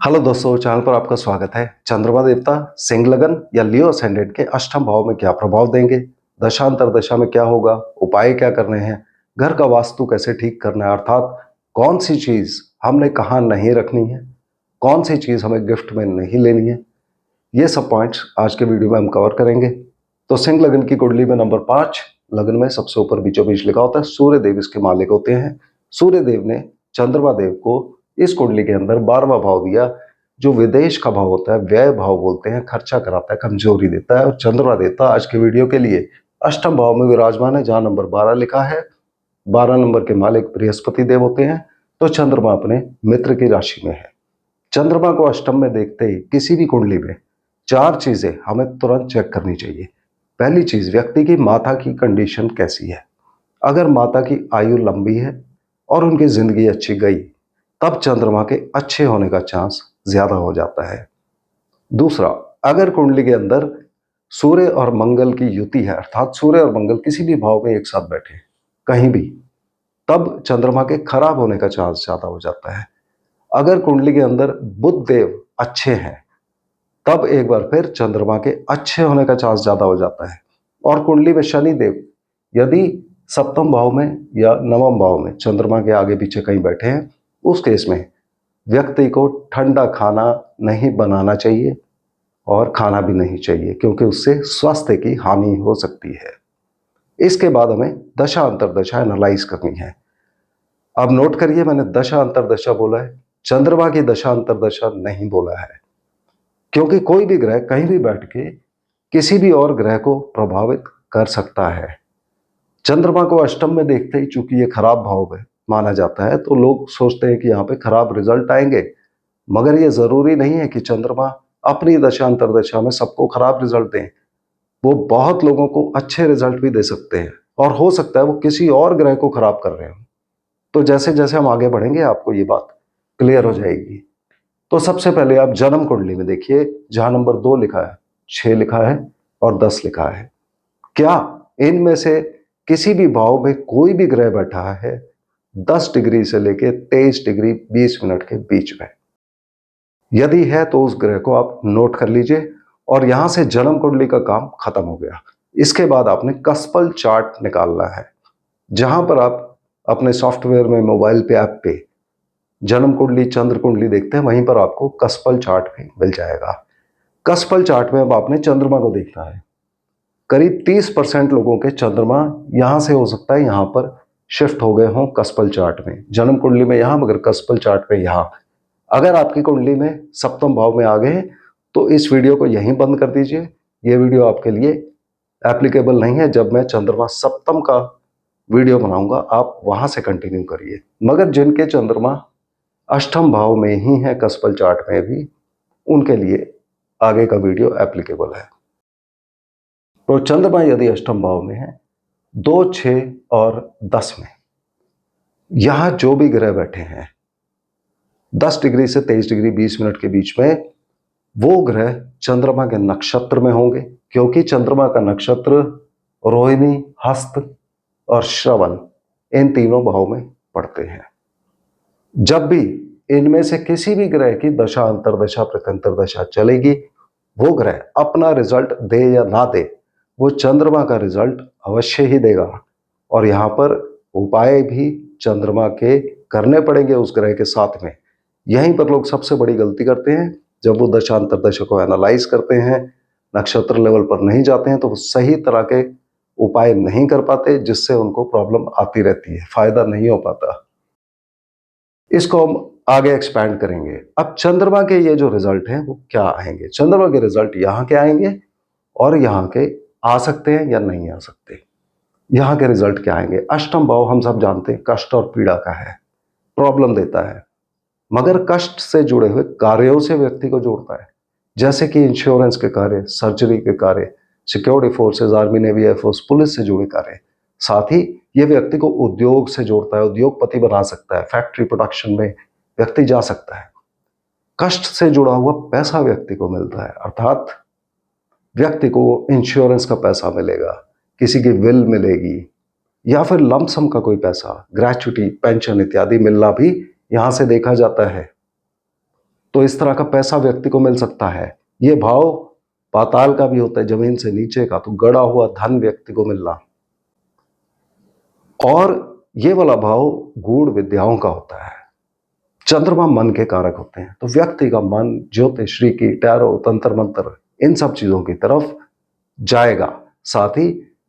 Hello दोस्तों, channel पर आपका स्वागत है। चंद्रमा देवता सिंह लगन या लियो असेंडेंट के अष्टम भाव में क्या प्रभाव देंगे, दशांतर दशा में क्या होगा, उपाय क्या करने हैं, घर का वास्तु कैसे ठीक करना है, अर्थात कौन सी चीज हमने कहाँ नहीं रखनी है, कौन सी चीज हमें गिफ्ट में नहीं लेनी है, ये सब पॉइंट्स आज के वीडियो में हम कवर करेंगे। तो सिंह लगन की कुंडली में नंबर 5 लगन में सबसे ऊपर बीचों बीच लिखा होता है सूर्य देव इसके मालिक होते हैं। सूर्य देव ने चंद्रमा देव को इस कुंडली के अंदर 12वां भाव दिया, जो विदेश का भाव होता है, व्यय भाव बोलते हैं, खर्चा कराता है, कमजोरी देता है। और चंद्रमा देवता आज के वीडियो के लिए अष्टम भाव में विराजमान है, जहां नंबर 12 लिखा है। 12 नंबर के मालिक बृहस्पति देव होते हैं। तो चंद्रमा अपने मित्र की राशि में है। चंद्रमा को अष्टम में देखते ही किसी भी कुंडली में 4 चीजें हमें तुरंत चेक करनी चाहिए। पहली चीज, व्यक्ति की माता की कंडीशन कैसी है। अगर माता की आयु लंबी है और उनकी जिंदगी अच्छी गई, तब चंद्रमा के अच्छे होने का चांस ज्यादा हो जाता है। दूसरा, अगर कुंडली के अंदर सूर्य और मंगल की युति है, अर्थात सूर्य और मंगल किसी भी भाव में एक साथ बैठे कहीं भी, तब चंद्रमा के खराब होने का चांस ज्यादा हो जाता है। अगर कुंडली के अंदर बुध देव अच्छे हैं, तब एक बार फिर चंद्रमा के अच्छे होने का चांस ज्यादा हो जाता है। और कुंडली में शनि देव यदि सप्तम भाव में या नवम भाव में चंद्रमा के आगे पीछे कहीं बैठे हैं, उस केस में व्यक्ति को ठंडा खाना नहीं बनाना चाहिए और खाना भी नहीं चाहिए, क्योंकि उससे स्वास्थ्य की हानि हो सकती है। इसके बाद हमें दशा अंतरदशा एनालाइज करनी है। अब नोट करिए, मैंने दशा अंतरदशा बोला है, चंद्रमा की दशा अंतरदशा नहीं बोला है, क्योंकि कोई भी ग्रह कहीं भी बैठ के किसी भी और ग्रह को प्रभावित कर सकता है। चंद्रमा को अष्टम में देखते ही, चूंकि ये खराब भाव में माना जाता है, तो लोग सोचते हैं कि यहाँ पे खराब रिजल्ट आएंगे। मगर ये जरूरी नहीं है कि चंद्रमा अपनी दशा अंतरदशा में सबको खराब रिजल्ट दें। वो बहुत लोगों को अच्छे रिजल्ट भी दे सकते हैं, और हो सकता है वो किसी और ग्रह को खराब कर रहे हो। तो जैसे जैसे हम आगे बढ़ेंगे आपको ये बात क्लियर हो जाएगी। तो सबसे पहले आप जन्म कुंडली में देखिए, जहां नंबर 2 लिखा है, 6 लिखा है और 10 लिखा है। क्या इनमें से किसी भी भाव में कोई भी ग्रह बैठा है 10 डिग्री से लेके 23 डिग्री 20 मिनट के बीच में? यदि है तो उस ग्रह को आप नोट कर लीजिए, और यहां से जन्म कुंडली का काम खत्म हो गया। इसके बाद आपने कस्पल चार्ट निकालना है, जहां पर आप अपने सॉफ्टवेयर में, मोबाइल पे, ऐप पे जन्म कुंडली, चंद्र कुंडली देखते हैं, वहीं पर आपको कस्पल चार्ट भी मिल जाएगा। कस्पल चार्ट में अब आपने चंद्रमा को देखना है। करीब 30% लोगों के चंद्रमा यहां से हो सकता है यहां पर शिफ्ट हो गए हों कस्पल चार्ट में। जन्म कुंडली में यहां, मगर कस्पल चार्ट में यहां। अगर आपकी कुंडली में सप्तम भाव में आ गए तो इस वीडियो को यहीं बंद कर दीजिए। ये वीडियो आपके लिए एप्लीकेबल नहीं है। जब मैं चंद्रमा सप्तम का वीडियो बनाऊंगा, आप वहां से कंटिन्यू करिए। मगर जिनके चंद्रमा अष्टम भाव में ही है कस्पल चार्ट में भी, उनके लिए आगे का वीडियो एप्लीकेबल है। तो चंद्रमा यदि अष्टम भाव में है 2, 6 और 10 में, यहां जो भी ग्रह बैठे हैं 10 डिग्री से 23 डिग्री 20 मिनट के बीच में, वो ग्रह चंद्रमा के नक्षत्र में होंगे, क्योंकि चंद्रमा का नक्षत्र रोहिणी, हस्त और श्रवण, इन तीनों भाव में पड़ते हैं। जब भी इनमें से किसी भी ग्रह की दशा अंतरदशा प्रत्यंतर दशा चलेगी, वो ग्रह अपना रिजल्ट दे या ना दे, वो चंद्रमा का रिजल्ट अवश्य ही देगा। और यहां पर उपाय भी चंद्रमा के करने पड़ेंगे उस ग्रह के साथ में। यहीं पर लोग सबसे बड़ी गलती करते हैं, जब वो दशा अंतरदशा को एनालाइज करते हैं, नक्षत्र लेवल पर नहीं जाते हैं, तो वो सही तरह के उपाय नहीं कर पाते, जिससे उनको प्रॉब्लम आती रहती है, फायदा नहीं हो पाता। इसको हम आगे एक्सपैंड करेंगे। अब चंद्रमा के ये जो रिजल्ट हैं वो क्या आएंगे। चंद्रमा के रिजल्ट यहाँ के आएंगे और यहाँ के आ सकते हैं या नहीं आ सकते। यहाँ के रिजल्ट क्या आएंगे। अष्टम भाव हम सब जानते हैं कष्ट और पीड़ा का है, प्रॉब्लम देता है, मगर कष्ट से जुड़े हुए कार्यों से व्यक्ति को जोड़ता है, जैसे कि इंश्योरेंस के कार्य, सर्जरी के कार्य, security forces, army, navy, air force, police से जुड़े कार्य। साथ ही ये व्यक्ति को उद्योग से जोड़ता है, उद्योगपति बना सकता है, फैक्ट्री प्रोडक्शन में व्यक्ति जा सकता है। कष्ट से जुड़ा हुआ पैसा व्यक्ति को मिलता है, अर्थात व्यक्ति को इंश्योरेंस का पैसा मिलेगा, किसी की विल मिलेगी, या फिर लमसम का कोई पैसा, ग्रेच्युटी, पेंशन इत्यादि मिलना भी यहां से देखा जाता है। तो इस तरह का पैसा व्यक्ति को मिल सकता है। ये भाव पाताल का भी होता है, जमीन से नीचे का, तो गड़ा हुआ धन व्यक्ति को मिलना। और ये वाला भाव गूढ़ विद्याओं का होता है। चंद्रमा मन के कारक होते हैं, तो व्यक्ति का मन ज्योतिष, की टैरो, तंत्र मंत्र, इन सब चीजों की तरफ जाएगा। साथ ही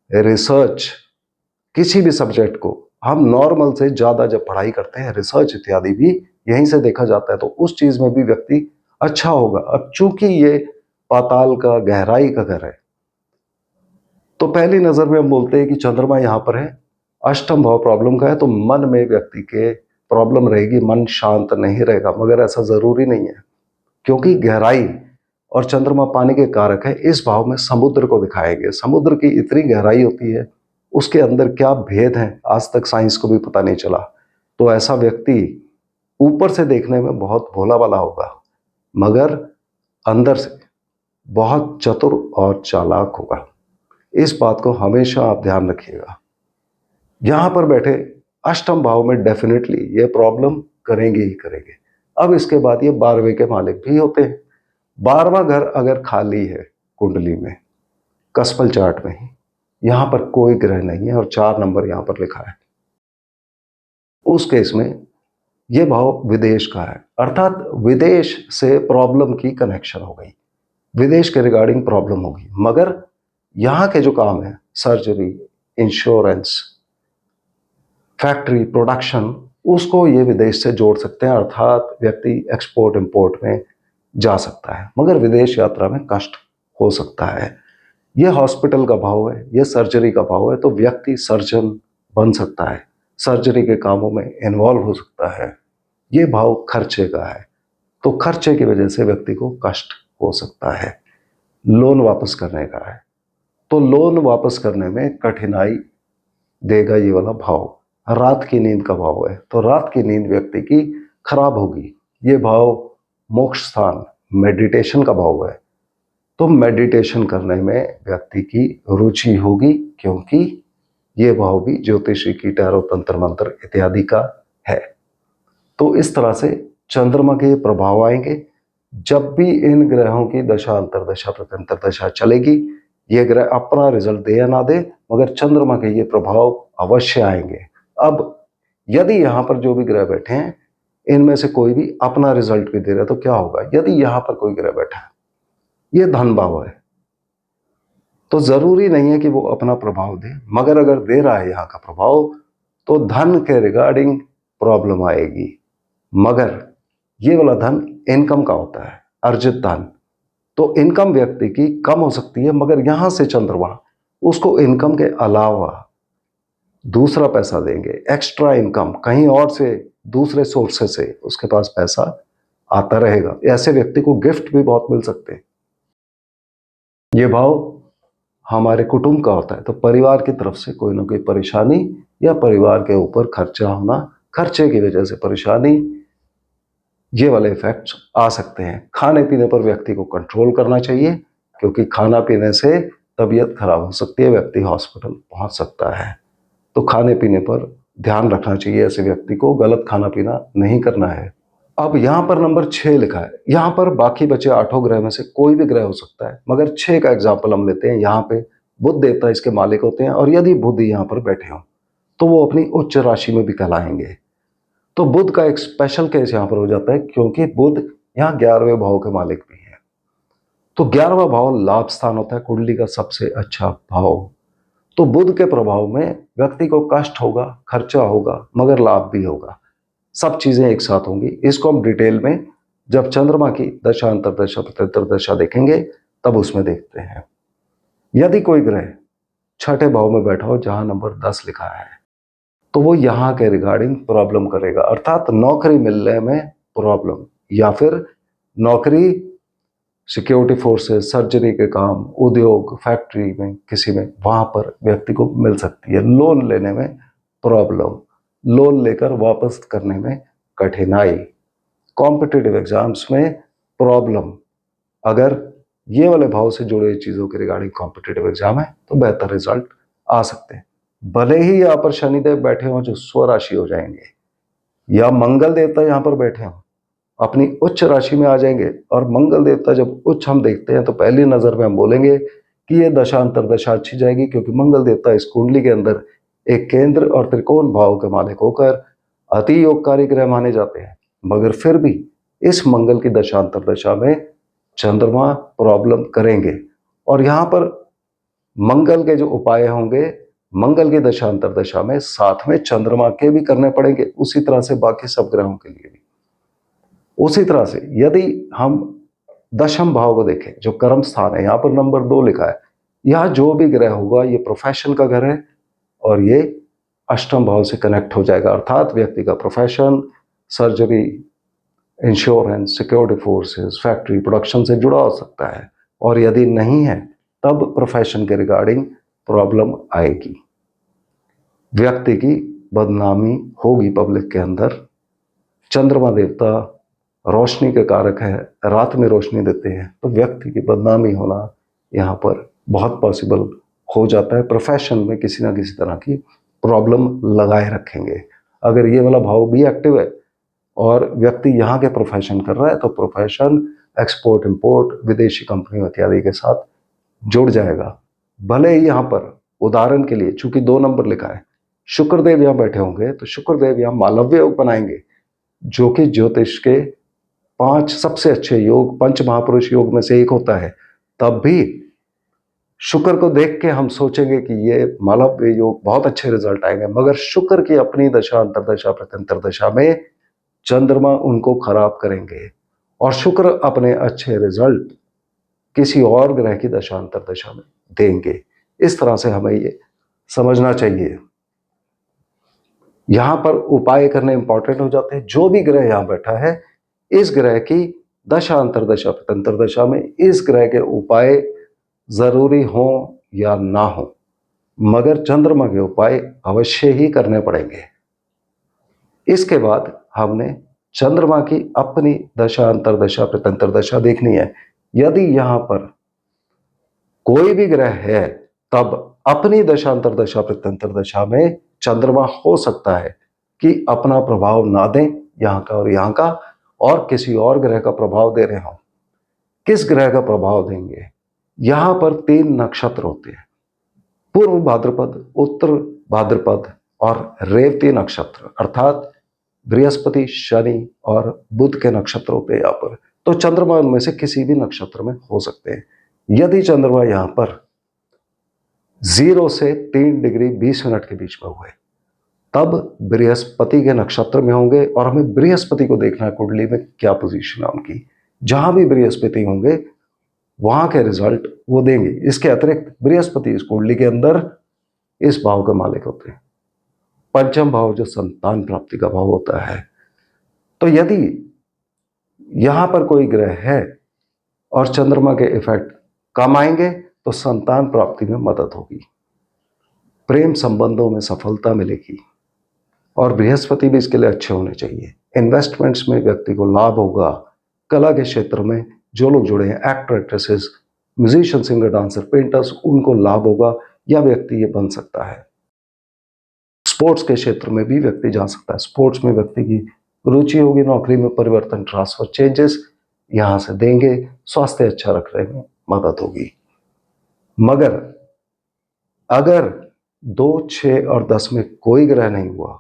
रिसर्च, किसी भी सब्जेक्ट को हम नॉर्मल से ज्यादा जब पढ़ाई करते हैं, रिसर्च इत्यादि भी यहीं से देखा जाता है, तो उस चीज में भी व्यक्ति अच्छा होगा। अब चूंकि ये पाताल का, गहराई का घर है, तो पहली नजर में हम बोलते हैं कि चंद्रमा यहां पर है, अष्टम भाव प्रॉब्लम का है, तो मन में व्यक्ति के प्रॉब्लम रहेगी, मन शांत नहीं रहेगा। मगर ऐसा जरूरी नहीं है, क्योंकि गहराई और चंद्रमा पानी के कारक है। इस भाव में समुद्र को दिखाएंगे। समुद्र की इतनी गहराई होती है, उसके अंदर क्या भेद है आज तक साइंस को भी पता नहीं चला। तो ऐसा व्यक्ति ऊपर से देखने में बहुत भोला भाला होगा, मगर अंदर से बहुत चतुर और चालाक होगा। इस बात को हमेशा आप ध्यान रखिएगा। यहां पर बैठे अष्टम भाव में डेफिनेटली ये प्रॉब्लम करेंगे ही करेंगे। अब इसके बाद ये 12वें के मालिक भी होते हैं। 12वां घर अगर खाली है कुंडली में, कसपल चार्ट में ही, यहां पर कोई ग्रह नहीं है और 4 नंबर यहां पर लिखा है, उस केस में यह भाव विदेश का है, अर्थात विदेश से प्रॉब्लम की कनेक्शन हो गई, विदेश के रिगार्डिंग प्रॉब्लम होगी। मगर यहां के जो काम है, सर्जरी, इंश्योरेंस, फैक्ट्री, प्रोडक्शन, उसको ये विदेश से जोड़ सकते हैं, अर्थात व्यक्ति एक्सपोर्ट इंपोर्ट में जा सकता है। मगर विदेश यात्रा में कष्ट हो सकता है। यह हॉस्पिटल का भाव है, यह सर्जरी का भाव है, तो व्यक्ति सर्जन बन सकता है, सर्जरी के कामों में इन्वॉल्व हो सकता है। यह भाव खर्चे का है, तो खर्चे की वजह से व्यक्ति को कष्ट हो सकता है। लोन वापस करने का है, तो लोन वापस करने में कठिनाई देगा ये वाला भाव। रात की नींद का भाव है, तो रात की नींद व्यक्ति की खराब होगी। ये भाव मोक्ष स्थान, मेडिटेशन का भाव है, तो मेडिटेशन करने में व्यक्ति की रुचि होगी, क्योंकि ये भाव भी ज्योतिषी की, टैरो, तंत्र मंत्र इत्यादि का है। तो इस तरह से चंद्रमा के प्रभाव आएंगे। जब भी इन ग्रहों की दशा, अंतरदशा, प्रत्यंतर चलेगी, ये ग्रह अपना रिजल्ट दे या ना दे, मगर चंद्रमा के ये प्रभाव अवश्य आएंगे। अब यदि यहां पर जो भी ग्रह बैठे हैं, इनमें से कोई भी अपना रिजल्ट भी दे रहा है, तो क्या होगा? यदि यहां पर कोई ग्रह बैठा है, ये धन भाव है, तो जरूरी नहीं है कि वो अपना प्रभाव दे, मगर अगर दे रहा है यहाँ का प्रभाव, तो धन के रिगार्डिंग प्रॉब्लम आएगी। मगर ये वाला धन इनकम का होता है, अर्जित धन, तो इनकम व्यक्ति की कम हो सकती है, मगर यहां से चंद्रमा उसको इनकम के अलावा दूसरा पैसा देंगे, एक्स्ट्रा इनकम, कहीं और से, दूसरे सोर्सेस से उसके पास पैसा आता रहेगा। ऐसे व्यक्ति को गिफ्ट भी बहुत मिल सकते हैं। ये भाव हमारे कुटुंब का होता है, तो परिवार की तरफ से कोई ना कोई परेशानी या परिवार के ऊपर खर्चा होना, खर्चे की वजह से परेशानी, ये वाले इफेक्ट्स आ सकते हैं। खाने पीने पर व्यक्ति को कंट्रोल करना चाहिए, क्योंकि खाना पीने से तबीयत खराब हो सकती है, व्यक्ति हॉस्पिटल पहुंच सकता है। तो खाने पीने पर ध्यान रखना चाहिए, ऐसे व्यक्ति को गलत खाना पीना नहीं करना है। अब यहां पर नंबर 6 लिखा है, यहां पर बाकी बचे 8 ग्रह में से कोई भी ग्रह हो सकता है, मगर 6 का एग्जाम्पल हम लेते हैं। यहाँ पे बुध देवता इसके मालिक होते हैं, और यदि बुध यहाँ पर बैठे हों, तो वो अपनी उच्च राशि में भी कहलाएंगे। तो बुध का एक स्पेशल केस यहाँ पर हो जाता है, क्योंकि बुध यहाँ 11वें भाव के मालिक भी है। तो 11वां भाव लाभ स्थान होता है, कुंडली का सबसे अच्छा भाव। तो बुध के प्रभाव में व्यक्ति को कष्ट होगा, खर्चा होगा, मगर लाभ भी होगा। सब चीजें एक साथ होंगी। इसको हम डिटेल में जब चंद्रमा की दशा, अंतरदशा, प्रत्यंतरदशा देखेंगे, तब उसमें देखते हैं। यदि कोई ग्रह छठे भाव में बैठा हो, जहां नंबर 10 लिखा है, तो वो यहां के रिगार्डिंग प्रॉब्लम करेगा, अर्थात नौकरी मिलने में प्रॉब्लम, या फिर नौकरी, सिक्योरिटी फोर्सेस, सर्जरी के काम, उद्योग, फैक्ट्री में, किसी में, वहां पर व्यक्ति को मिल सकती है। लोन लेने में प्रॉब्लम, लोन लेकर वापस करने में कठिनाई, कॉम्पिटिटिव एग्जाम्स में प्रॉब्लम। अगर ये वाले भाव से जुड़े चीजों के रिगार्डिंग कॉम्पिटिटिव एग्जाम है, तो बेहतर रिजल्ट आ सकते हैं। भले ही यहाँ पर शनिदेव बैठे हों जो स्वराशि हो जाएंगे, या मंगल देवता यहाँ पर बैठे हों, अपनी उच्च राशि में आ जाएंगे। और मंगल देवता जब उच्च हम देखते हैं तो पहली नजर में हम बोलेंगे कि ये दशा अंतरदशा अच्छी जाएगी, क्योंकि मंगल देवता इस कुंडली के अंदर एक केंद्र और त्रिकोण भाव के मालिक होकर अति योगकारी ग्रह माने जाते हैं। मगर फिर भी इस मंगल की दशा अंतरदशा में चंद्रमा प्रॉब्लम करेंगे, और यहां पर मंगल के जो उपाय होंगे मंगल की दशा अंतरदशा में साथ में चंद्रमा के भी करने पड़ेंगे, उसी तरह से बाकी सब ग्रहों के लिए भी। उसी तरह से यदि हम दशम भाव को देखें, जो कर्म स्थान है, यहां पर नंबर 2 लिखा है, यहां जो भी ग्रह होगा ये प्रोफेशन का घर है और ये अष्टम भाव से कनेक्ट हो जाएगा, अर्थात व्यक्ति का profession, surgery, insurance, security forces, factory, production से जुड़ा हो सकता है। और यदि नहीं है तब प्रोफेशन के रिगार्डिंग प्रॉब्लम आएगी, व्यक्ति की बदनामी होगी पब्लिक के अंदर। चंद्रमा देवता रोशनी के कारक है, रात में रोशनी देते हैं, तो व्यक्ति की बदनामी होना यहाँ पर बहुत पॉसिबल हो जाता है। प्रोफेशन में किसी ना किसी तरह की प्रॉब्लम लगाए रखेंगे। अगर ये वाला भाव भी एक्टिव है और व्यक्ति यहाँ के प्रोफेशन कर रहा है तो प्रोफेशन एक्सपोर्ट इंपोर्ट, विदेशी कंपनियों इत्यादि के साथ जुड़ जाएगा। भले ही यहाँ पर उदाहरण के लिए चूंकि 2 नंबर लिखा है, शुक्रदेव यहाँ बैठे होंगे तो शुक्रदेव यहाँ मालव्य योग बनाएंगे, जो कि ज्योतिष के 5 सबसे अच्छे योग, पंच महापुरुष योग में से एक होता है। तब भी शुक्र को देख के हम सोचेंगे कि ये मालव्य योग बहुत अच्छे रिजल्ट आएंगे, मगर शुक्र की अपनी दशा अंतरदशा प्रत्यंतर दशा में चंद्रमा उनको खराब करेंगे और शुक्र अपने अच्छे रिजल्ट किसी और ग्रह की दशा अंतरदशा में देंगे। इस तरह से हमें ये समझना चाहिए। यहां पर उपाय करने इंपॉर्टेंट हो जाते हैं। जो भी ग्रह यहां बैठा है, इस ग्रह की दशा अंतरदशा प्रत्यंतर दशा में इस ग्रह के उपाय जरूरी हो या ना हो, मगर चंद्रमा के उपाय अवश्य ही करने पड़ेंगे। इसके बाद हमने चंद्रमा की अपनी दशा अंतरदशा प्रत्यंतर दशा देखनी है। यदि यहां पर कोई भी ग्रह है तब अपनी दशा अंतरदशा प्रत्यंतर दशा में चंद्रमा हो सकता है कि अपना प्रभाव ना दें यहां का और यहां का, और किसी और ग्रह का प्रभाव दे रहे हो। किस ग्रह का प्रभाव देंगे? यहां पर 3 नक्षत्र होते हैं, पूर्व भाद्रपद, उत्तर भाद्रपद और रेवती नक्षत्र, अर्थात बृहस्पति, शनि और बुध के नक्षत्र होते हैं यहाँ पर। तो चंद्रमा उनमें से किसी भी नक्षत्र में हो सकते हैं। यदि चंद्रमा यहां पर 0 से 3 डिग्री 20 मिनट के बीच में हुए तब बृहस्पति के नक्षत्र में होंगे, और हमें बृहस्पति को देखना है कुंडली में क्या पोजीशन है उनकी। जहां भी बृहस्पति होंगे वहां के रिजल्ट वो देंगे। इसके अतिरिक्त बृहस्पति इस कुंडली के अंदर इस भाव के मालिक होते हैं, पंचम भाव जो संतान प्राप्ति का भाव होता है। तो यदि यहां पर कोई ग्रह है और चंद्रमा के इफेक्ट कम आएंगे तो संतान प्राप्ति में मदद होगी, प्रेम संबंधों में सफलता मिलेगी, और बृहस्पति भी इसके लिए अच्छे होने चाहिए। इन्वेस्टमेंट्स में व्यक्ति को लाभ होगा। कला के क्षेत्र में जो लोग जुड़े हैं, actor, actresses, musician, singer, dancer, painters, उनको लाभ होगा, या व्यक्ति ये बन सकता है। स्पोर्ट्स के क्षेत्र में भी व्यक्ति जा सकता है। स्पोर्ट्स में व्यक्ति की रुचि होगी, नौकरी में परिवर्तन, ट्रांसफर, चेंजेस यहां से देंगे, स्वास्थ्य अच्छा रखने में मदद होगी। मगर अगर 2, 6 और 10 में कोई ग्रह नहीं हुआ,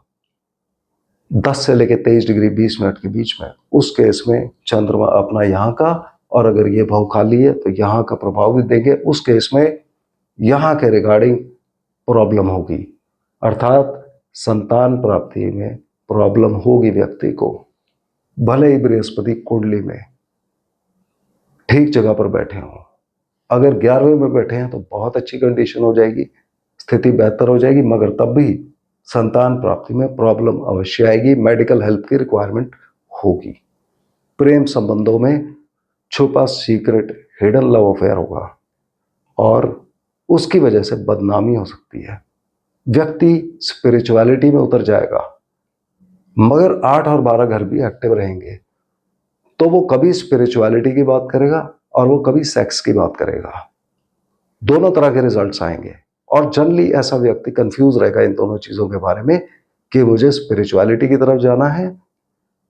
10 से लेकर 23 डिग्री 20 मिनट के बीच में, उस केस में चंद्रमा अपना यहाँ का, और अगर ये भाव खाली है तो यहाँ का प्रभाव भी देंगे। उस केस में यहाँ के रिगार्डिंग प्रॉब्लम होगी, अर्थात संतान प्राप्ति में प्रॉब्लम होगी व्यक्ति को। भले ही बृहस्पति कुंडली में ठीक जगह पर बैठे हों, अगर 11वें में बैठे हैं तो बहुत अच्छी कंडीशन हो जाएगी, स्थिति बेहतर हो जाएगी, मगर तब भी संतान प्राप्ति में प्रॉब्लम अवश्य आएगी। मेडिकल हेल्प की रिक्वायरमेंट होगी। प्रेम संबंधों में छुपा सीक्रेट हिडन लव अफेयर होगा और उसकी वजह से बदनामी हो सकती है। व्यक्ति स्पिरिचुअलिटी में उतर जाएगा, मगर 8 और 12 घर भी एक्टिव रहेंगे, तो वो कभी स्पिरिचुअलिटी की बात करेगा और वो कभी सेक्स की बात करेगा। दोनों तरह के रिजल्ट्स आएंगे, और जनरली ऐसा व्यक्ति कंफ्यूज रहेगा इन दोनों चीजों के बारे में कि मुझे स्पिरिचुअलिटी की तरफ जाना है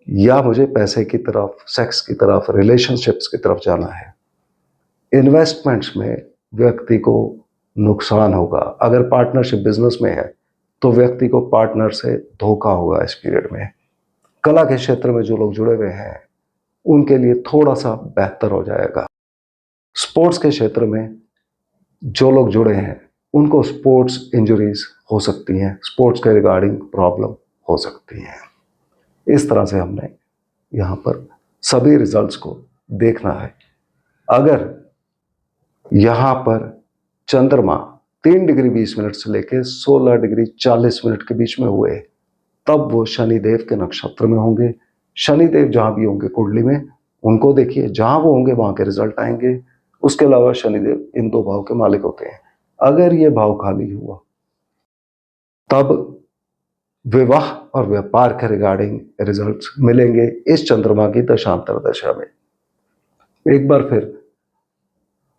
या मुझे पैसे की तरफ, सेक्स की तरफ, रिलेशनशिप्स की तरफ जाना है। इन्वेस्टमेंट्स में व्यक्ति को नुकसान होगा। अगर पार्टनरशिप बिजनेस में है तो व्यक्ति को पार्टनर से धोखा होगा इस पीरियड में। कला के क्षेत्र में जो लोग जुड़े हुए हैं उनके लिए थोड़ा सा बेहतर हो जाएगा। स्पोर्ट्स के क्षेत्र में जो लोग जुड़े हैं उनको स्पोर्ट्स इंजरीज हो सकती हैं, स्पोर्ट्स के रिगार्डिंग प्रॉब्लम हो सकती हैं। इस तरह से हमने यहाँ पर सभी रिजल्ट्स को देखना है। अगर यहाँ पर चंद्रमा 3 डिग्री 20 मिनट से लेकर 16 डिग्री 40 मिनट के बीच में हुए तब वो शनिदेव के नक्षत्र में होंगे। शनिदेव जहां भी होंगे कुंडली में उनको देखिए, जहां वो होंगे वहां के रिजल्ट आएंगे। उसके अलावा शनिदेव इन 2 भाव के मालिक होते हैं। अगर ये भाव खाली हुआ तब विवाह और व्यापार के रिगार्डिंग रिजल्ट्स मिलेंगे इस चंद्रमा की दशांतर दशा में। एक बार फिर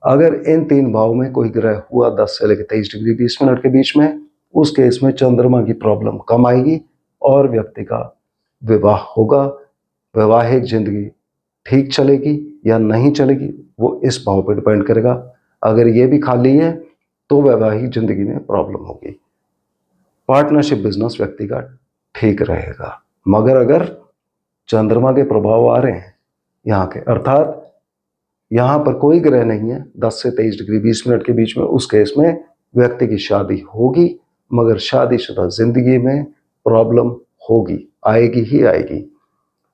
अगर इन 3 भाव में कोई ग्रह हुआ 10 से लेकर 23 डिग्री 20 मिनट के बीच में, उस केस में चंद्रमा की प्रॉब्लम कम आएगी और व्यक्ति का विवाह होगा। वैवाहिक जिंदगी ठीक चलेगी या नहीं चलेगी वो इस भाव पर डिपेंड करेगा। अगर ये भी खाली है तो वैवाहिक जिंदगी में प्रॉब्लम होगी। पार्टनरशिप बिजनेस व्यक्ति का ठीक रहेगा। मगर अगर चंद्रमा के प्रभाव आ रहे हैं यहाँ के, अर्थात यहाँ पर कोई ग्रह नहीं है 10 से 23 डिग्री 20 मिनट के बीच में, उस केस में व्यक्ति की शादी होगी मगर शादीशुदा जिंदगी में प्रॉब्लम होगी, आएगी ही आएगी।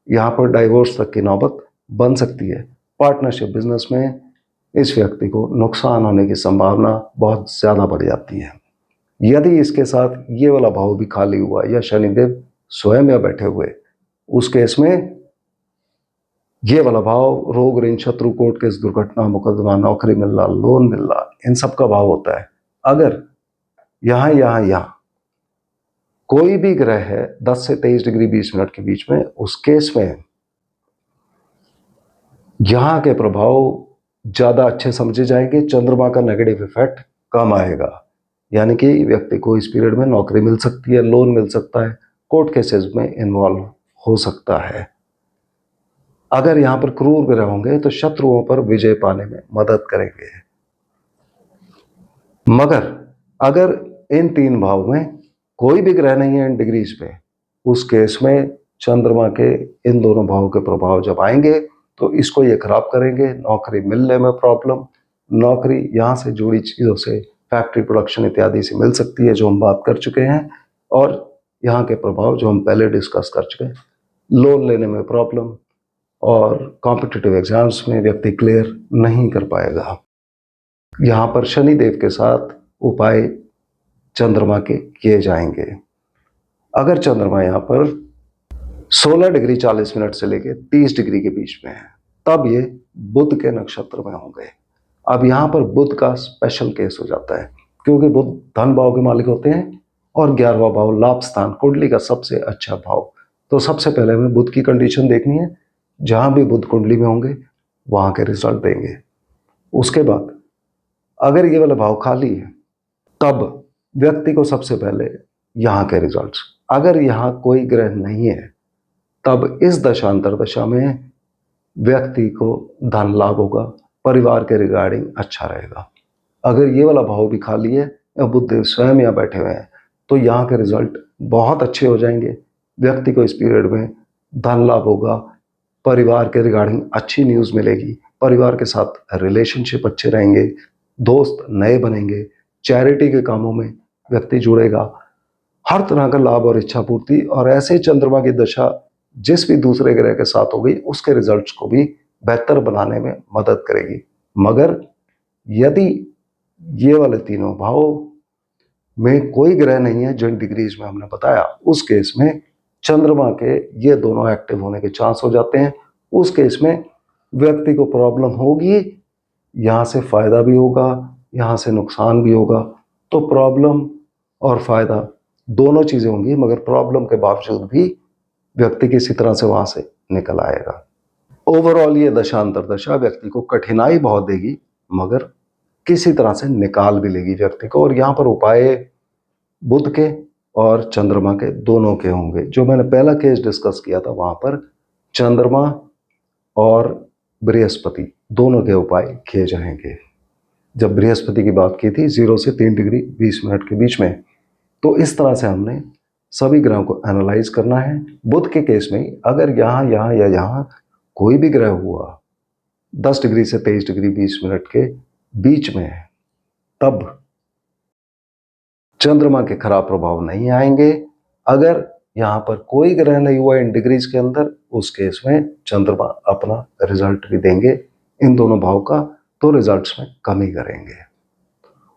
यहाँ पर डाइवोर्स तक की नौबत बन सकती है। पार्टनरशिप बिजनेस में इस व्यक्ति को नुकसान होने की संभावना बहुत ज़्यादा बढ़ जाती है। यदि इसके साथ ये वाला भाव भी खाली हुआ या शनिदेव स्वयं या बैठे हुए, उस केस में ये वाला भाव रोग, ऋण, शत्रु, कोर्ट केस, दुर्घटना, मुकदमा, नौकरी मिलना, लोन मिलना, इन सब का भाव होता है। अगर यहाँ कोई भी ग्रह है 10 से 23 डिग्री 20 मिनट के बीच में, उस केस में यहाँ के प्रभाव ज़्यादा अच्छे समझे जाएंगे। चंद्रमा का नेगेटिव इफेक्ट कम आएगा, यानी कि व्यक्ति को इस पीरियड में नौकरी मिल सकती है, लोन मिल सकता है, कोर्ट केसेस में इन्वॉल्व हो सकता है। अगर यहाँ पर क्रूर ग्रह होंगे तो शत्रुओं पर विजय पाने में मदद करेंगे। मगर अगर इन 3 भाव में कोई भी ग्रह नहीं है इन डिग्रीज पे, उस केस में चंद्रमा के इन दोनों भाव के प्रभाव जब आएंगे तो इसको ये खराब करेंगे। नौकरी मिलने में प्रॉब्लम, नौकरी यहाँ से जुड़ी चीज़ों से, फैक्ट्री प्रोडक्शन इत्यादि से मिल सकती है जो हम बात कर चुके हैं। और यहाँ के प्रभाव जो हम पहले डिस्कस कर चुके हैं, लोन लेने में प्रॉब्लम और कॉम्पिटिटिव एग्जाम्स में व्यक्ति क्लियर नहीं कर पाएगा। यहाँ पर शनिदेव के साथ उपाय चंद्रमा के किए जाएंगे। अगर चंद्रमा यहाँ पर 16 डिग्री 40 मिनट से लेकर 30 डिग्री के बीच में है तब ये बुध के नक्षत्र में होंगे। अब यहाँ पर बुध का स्पेशल केस हो जाता है क्योंकि बुध धन भाव के मालिक होते हैं और 11वां भाव लाभ स्थान, कुंडली का सबसे अच्छा भाव। तो सबसे पहले हमें बुध की कंडीशन देखनी है। जहां भी बुध कुंडली में होंगे वहां के रिजल्ट देंगे। उसके बाद अगर ये वाला भाव खाली है तब व्यक्ति को सबसे पहले यहाँ के रिजल्ट्स, अगर यहाँ कोई ग्रह नहीं है तब इस दशांतर दशा में व्यक्ति को धन लाभ होगा, परिवार के रिगार्डिंग अच्छा रहेगा। अगर ये वाला भाव भी खाली है या बुध स्वयं यहाँ बैठे हुए हैं तो यहाँ के रिजल्ट बहुत अच्छे हो जाएंगे। व्यक्ति को इस पीरियड में धन लाभ होगा, परिवार के रिगार्डिंग अच्छी न्यूज़ मिलेगी, परिवार के साथ रिलेशनशिप अच्छे रहेंगे, दोस्त नए बनेंगे, चैरिटी के कामों में व्यक्ति जुड़ेगा, हर तरह का लाभ और इच्छा पूर्ति। और ऐसे चंद्रमा की दशा जिस भी दूसरे ग्रह के साथ हो गई उसके रिजल्ट्स को भी बेहतर बनाने में मदद करेगी। मगर यदि ये वाले तीनों भाव में कोई ग्रह नहीं है जिन डिग्रीज में हमने बताया, उस केस में चंद्रमा के ये दोनों एक्टिव होने के चांस हो जाते हैं। उस केस में व्यक्ति को प्रॉब्लम होगी, यहाँ से फायदा भी होगा, यहाँ से नुकसान भी होगा। तो प्रॉब्लम और फायदा दोनों चीजें होंगी, मगर प्रॉब्लम के बावजूद भी व्यक्ति किसी तरह से वहां से निकल आएगा। ओवरऑल ये दशांतर दशा व्यक्ति को कठिनाई बहुत देगी मगर किसी तरह से निकाल भी लेगी व्यक्ति को। और यहाँ पर उपाय बुध के और चंद्रमा के दोनों के होंगे। जो मैंने पहला केस डिस्कस किया था वहां पर चंद्रमा और बृहस्पति दोनों के उपाय किए जाएंगे। जब बृहस्पति की बात की थी 0 से 3 डिग्री 20 मिनट के बीच में, तो इस तरह से हमने सभी ग्रहों को एनालाइज करना है। बुध के केस में अगर यहाँ यहाँ या यहाँ कोई भी ग्रह हुआ 10 डिग्री से 23 डिग्री 20 मिनट के बीच में, तब चंद्रमा के खराब प्रभाव नहीं आएंगे। अगर यहाँ पर कोई ग्रह नहीं हुआ इन डिग्रीज के अंदर, उस केस में चंद्रमा अपना रिजल्ट भी देंगे इन दोनों भाव का, तो रिजल्ट्स में कमी करेंगे।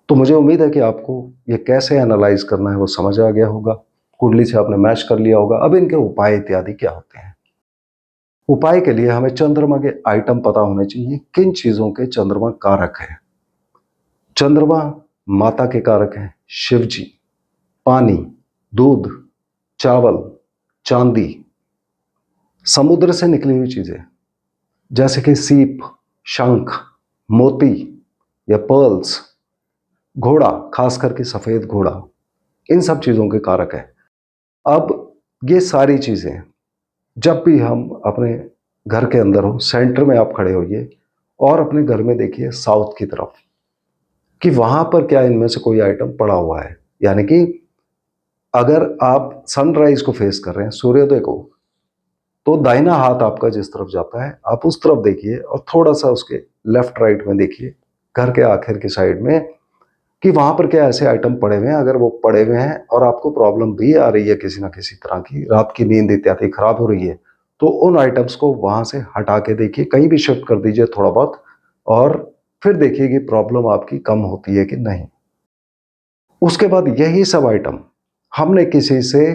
तो मुझे उम्मीद है कि आपको ये कैसे एनालाइज करना है वो समझ आ गया होगा, कुंडली से आपने मैच कर लिया होगा। अब इनके उपाय इत्यादि क्या होते हैं। उपाय के लिए हमें चंद्रमा के आइटम पता होने चाहिए, किन चीजों के चंद्रमा कारक है। चंद्रमा माता के कारक हैं शिव जी, पानी, दूध, चावल, चांदी, समुद्र से निकली हुई चीजें जैसे कि सीप, शंख, मोती या पर्ल्स, घोड़ा, खास करके सफेद घोड़ा, इन सब चीजों के कारक है। अब ये सारी चीजें जब भी हम अपने घर के अंदर हो, सेंटर में आप खड़े होइए और अपने घर में देखिए साउथ की तरफ कि वहां पर क्या इनमें से कोई आइटम पड़ा हुआ है। यानी कि अगर आप सनराइज को फेस कर रहे हैं, सूर्योदय को, तो दाहिना हाथ आपका जिस तरफ जाता है आप उस तरफ देखिए और थोड़ा सा उसके लेफ्ट राइट में देखिए घर के आखिर की साइड में कि वहां पर क्या ऐसे आइटम पड़े हुए हैं। अगर वो पड़े हुए हैं और आपको प्रॉब्लम भी आ रही है किसी ना किसी तरह की, रात की नींद इत्यादि खराब हो रही है, तो उन आइटम्स को वहां से हटा के देखिए, कहीं भी शिफ्ट कर दीजिए थोड़ा बहुत, और फिर देखिए कि प्रॉब्लम आपकी कम होती है कि नहीं। उसके बाद यही सब आइटम हमने किसी से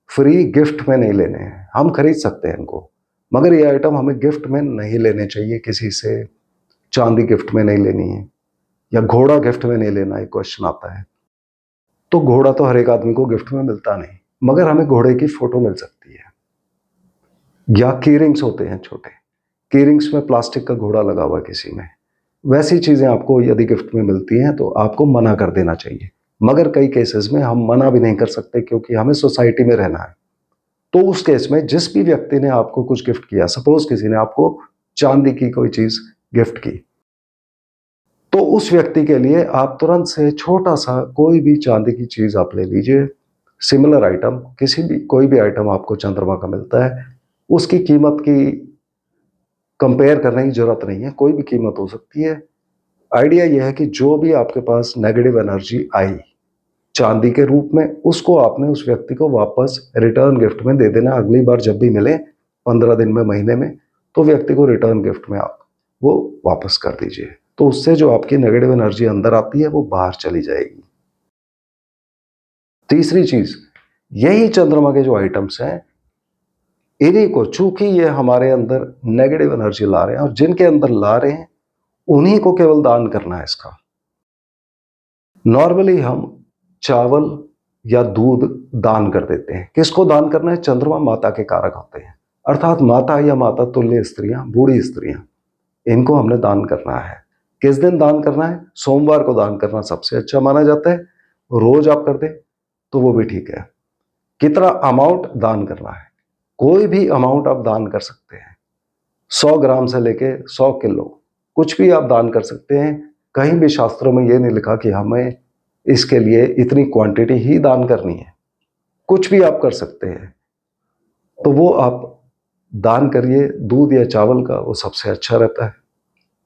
फ्री गिफ्ट में नहीं लेने हैं। हम खरीद सकते हैं इनको, मगर ये आइटम हमें गिफ्ट में नहीं लेने चाहिए। किसी से चांदी गिफ्ट में नहीं लेनी है या घोड़ा गिफ्ट में नहीं लेना, एक क्वेश्चन आता है। तो घोड़ा तो हर एक आदमी को गिफ्ट में मिलता नहीं, मगर हमें घोड़े की फोटो मिल सकती है। या कीरिंग्स होते हैं छोटे, कीरिंग्स में प्लास्टिक का घोड़ा लगा हुआ किसी में, वैसी चीजें आपको यदि गिफ्ट में मिलती हैं तो आपको मना कर देना चाहिए। मगर कई केसेस में हम मना भी नहीं कर सकते क्योंकि हमें सोसाइटी में रहना है। तो उस केस में जिस भी व्यक्ति ने आपको कुछ गिफ्ट किया, सपोज किसी ने आपको चांदी की कोई चीज गिफ्ट की, तो उस व्यक्ति के लिए आप तुरंत से छोटा सा कोई भी चांदी की चीज आप ले लीजिए, सिमिलर आइटम, किसी भी कोई भी आइटम आपको चंद्रमा का मिलता है, उसकी कीमत की कंपेयर करने की जरूरत नहीं है, कोई भी कीमत हो सकती है। आइडिया यह है कि जो भी आपके पास नेगेटिव एनर्जी आई चांदी के रूप में, उसको आपने उस व्यक्ति को वापस रिटर्न गिफ्ट में दे देना। अगली बार जब भी मिले 15 दिन में, महीने में, तो व्यक्ति को रिटर्न गिफ्ट में आप वो वापस कर दीजिए। तो उससे जो आपकी नेगेटिव एनर्जी अंदर आती है वो बाहर चली जाएगी। तीसरी चीज, यही चंद्रमा के जो आइटम्स हैं, इन्हीं को, चूंकि ये हमारे अंदर नेगेटिव एनर्जी ला रहे हैं और जिनके अंदर ला रहे हैं उन्हीं को केवल दान करना है इसका। नॉर्मली हम चावल या दूध दान कर देते हैं। किसको दान करना है? चंद्रमा माता के कारक होते हैं, अर्थात माता या माता तुल्य स्त्रियां, बूढ़ी स्त्रियां, इनको हमने दान करना है। किस दिन दान करना है? सोमवार को दान करना सबसे अच्छा माना जाता है। रोज आप कर दें तो वो भी ठीक है। कितना अमाउंट दान करना है? कोई भी अमाउंट आप दान कर सकते हैं, 100 ग्राम से लेके 100 किलो, कुछ भी आप दान कर सकते हैं। कहीं भी शास्त्रों में ये नहीं लिखा कि हमें इसके लिए इतनी क्वांटिटी ही दान करनी है, कुछ भी आप कर सकते हैं। तो वो आप दान करिए, दूध या चावल का, वो सबसे अच्छा रहता है,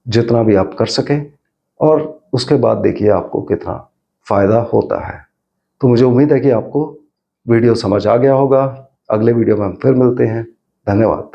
जितना भी आप कर सकें, और उसके बाद देखिए आपको कितना फायदा होता है। तो मुझे उम्मीद है कि आपको वीडियो समझ आ गया होगा। अगले वीडियो में हम फिर मिलते हैं। धन्यवाद।